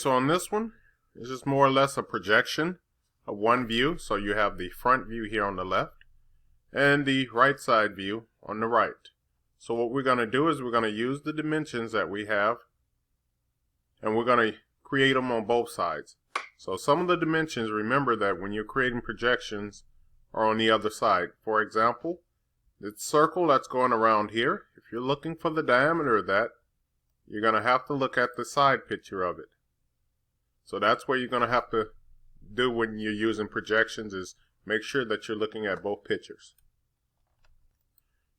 so on this one, it's just more or less a projection of one view. So you have the front view here on the left and the right side view on the right. So what we're going to do is we're going to use the dimensions that we have, and we're going to create them on both sides. So some of the dimensions, remember that when you're creating projections, are on the other side. For example, the circle that's going around here, if you're looking for the diameter of that, you're going to have to look at the side picture of it. So that's what you're going to have to do when you're using projections, is make sure that you're looking at both pictures.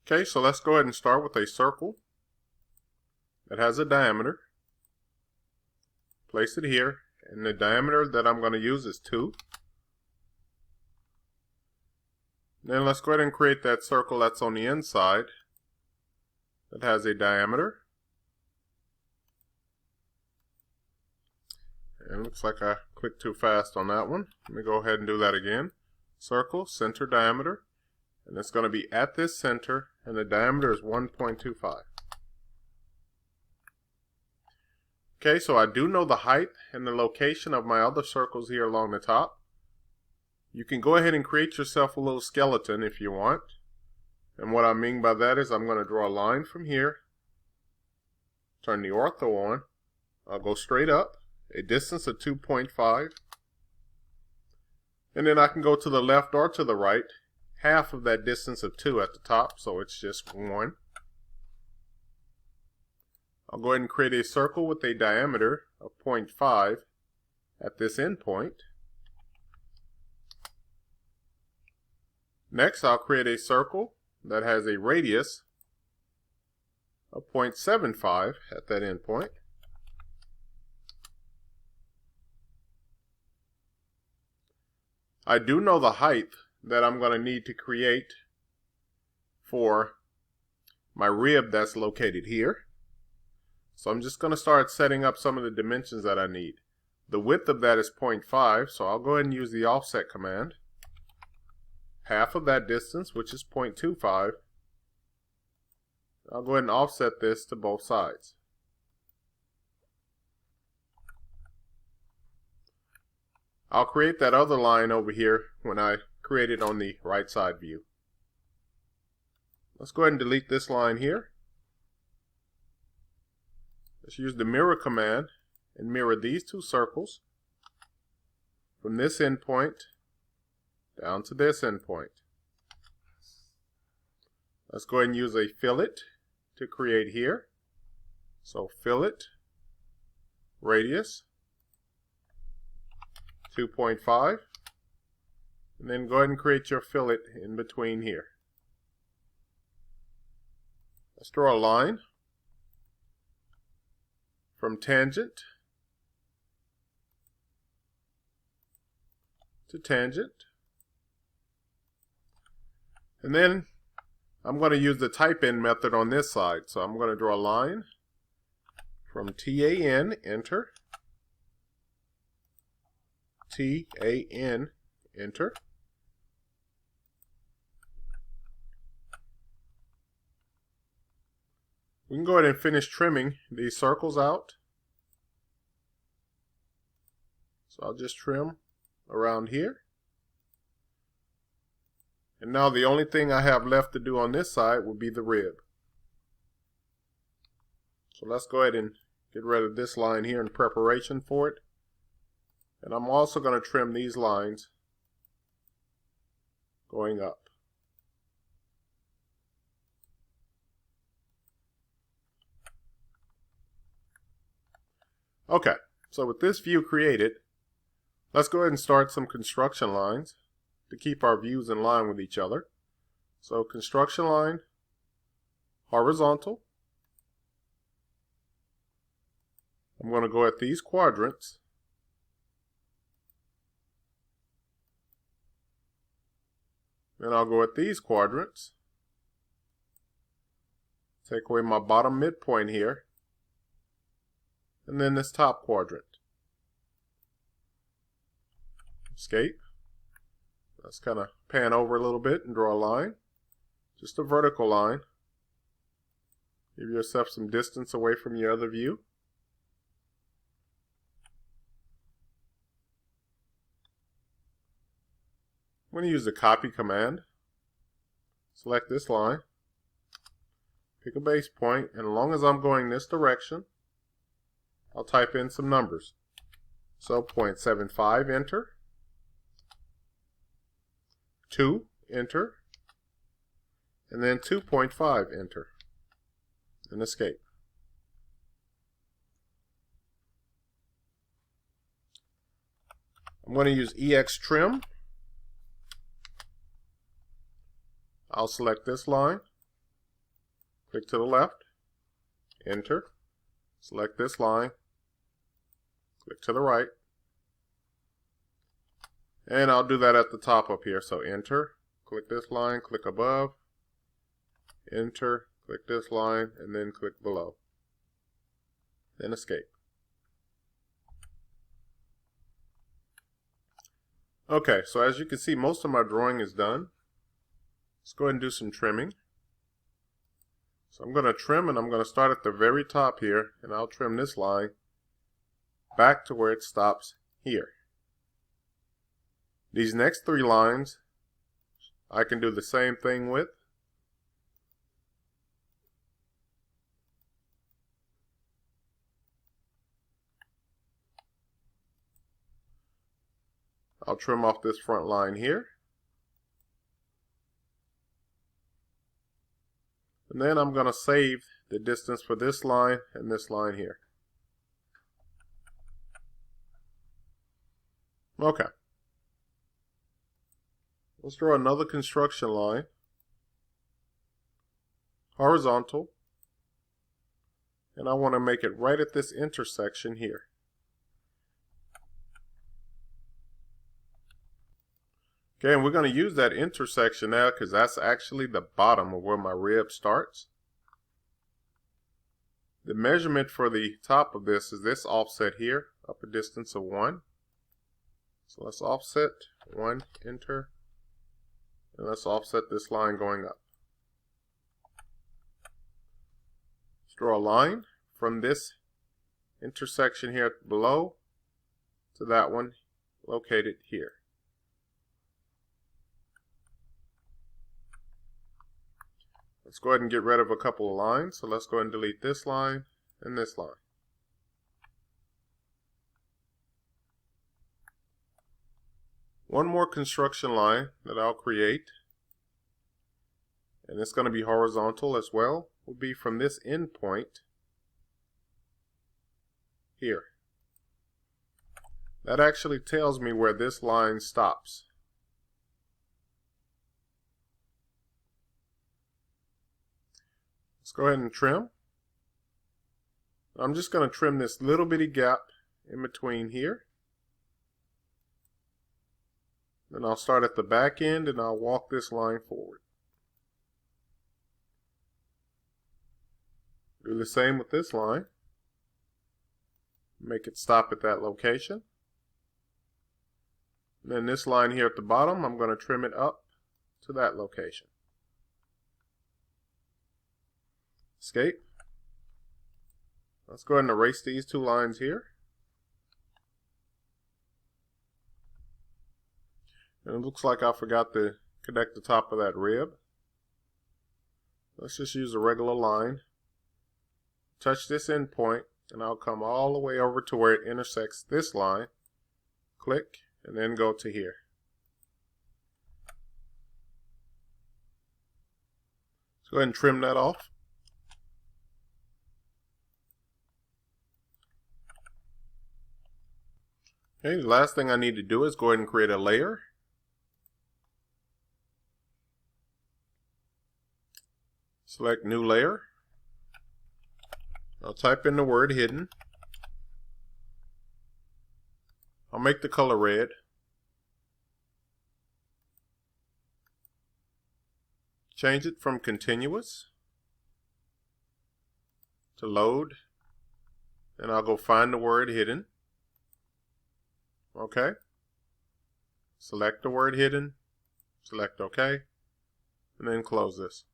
Okay, so let's go ahead and start with a circle that has a diameter. Place it here, and the diameter that I'm going to use is 2. Then let's go ahead and create that circle that's on the inside that has a diameter. And it looks like I clicked too fast on that one. Let me go ahead and do that again. Circle, center diameter, and it's going to be at this center, and the diameter is 1.25. Okay, so I do know the height and the location of my other circles here along the top. You can go ahead and create yourself a little skeleton if you want. And what I mean by that is I'm going to draw a line from here, turn the ortho on, I'll go straight up, a distance of 2.5, and then I can go to the left or to the right, half of that distance of 2 at the top, so it's just 1. I'll go ahead and create a circle with a diameter of 0.5 at this end point. Next, I'll create a circle that has a radius of 0.75 at that end point. I do know the height that I'm going to need to create for my rib that's located here. So I'm just going to start setting up some of the dimensions that I need. The width of that is 0.5, so I'll go ahead and use the offset command. Half of that distance, which is 0.25, I'll go ahead and offset this to both sides. I'll create that other line over here when I create it on the right side view. Let's go ahead and delete this line here. Let's use the mirror command and mirror these two circles from this endpoint down to this endpoint. Let's go ahead and use a fillet to create here. So fillet, radius, 2.5, and then go ahead and create your fillet in between here. Let's draw a line from tangent to tangent. And then I'm going to use the type in method on this side. So I'm going to draw a line from TAN, enter, TAN, enter. We can go ahead and finish trimming these circles out. So I'll just trim around here. And now the only thing I have left to do on this side will be the rib. So let's go ahead and get rid of this line here in preparation for it. And I'm also going to trim these lines going up. Okay, so with this view created, let's go ahead and start some construction lines to keep our views in line with each other. So construction line, horizontal. I'm going to go at these quadrants. Then I'll go at these quadrants. Take away my bottom midpoint here. And then this top quadrant. Escape. Let's kind of pan over a little bit and draw a line. Just a vertical line. Give yourself some distance away from your other view. I'm going to use the copy command. Select this line. Pick a base point, and as long as I'm going this direction, I'll type in some numbers. So 0.75, enter. 2, enter. And then 2.5, enter. And escape. I'm going to use EX trim. I'll select this line. Click to the left. Enter. Select this line. Click to the right. And I'll do that at the top up here. So enter. Click this line. Click above. Enter. Click this line. And then click below. Then escape. Okay, so as you can see, most of my drawing is done. Let's go ahead and do some trimming. So I'm going to trim, and I'm going to start at the very top here, and I'll trim this line back to where it stops here. These next 3 lines I can do the same thing with. I'll trim off this front line here. And then I'm going to save the distance for this line and this line here. Okay. Let's draw another construction line. Horizontal. And I want to make it right at this intersection here. Okay, and we're going to use that intersection now because that's actually the bottom of where my rib starts. The measurement for the top of this is this offset here, up a distance of 1. So let's offset 1, enter, and let's offset this line going up. Let's draw a line from this intersection here below to that one located here. Let's go ahead and get rid of a couple of lines. So let's go ahead and delete this line and this line. One more construction line that I'll create, and it's going to be horizontal as well, will be from this end point here. That actually tells me where this line stops. Let's go ahead and trim. I'm just going to trim this little bitty gap in between here. Then I'll start at the back end and I'll walk this line forward. Do the same with this line. Make it stop at that location. And then this line here at the bottom, I'm going to trim it up to that location. Escape. Let's go ahead and erase these 2 lines here. And it looks like I forgot to connect the top of that rib. Let's just use a regular line. Touch this end point, and I'll come all the way over to where it intersects this line. Click, and then go to here. Let's go ahead and trim that off. Okay, the last thing I need to do is go ahead and create a layer. Select New Layer. I'll type in the word hidden. I'll make the color red. Change it from continuous to load. And I'll go find the word hidden. Okay. Select the word hidden. Select OK. And then close this.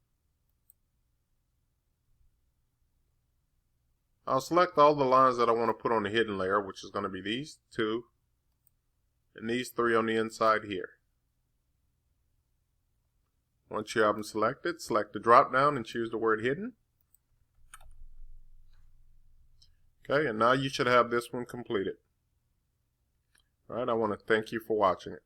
I'll select all the lines that I want to put on the hidden layer, which is going to be these 2 and these 3 on the inside here. Once you have them selected, select the drop down and choose the word hidden. Okay, and now you should have this one completed. All right, I want to thank you for watching it.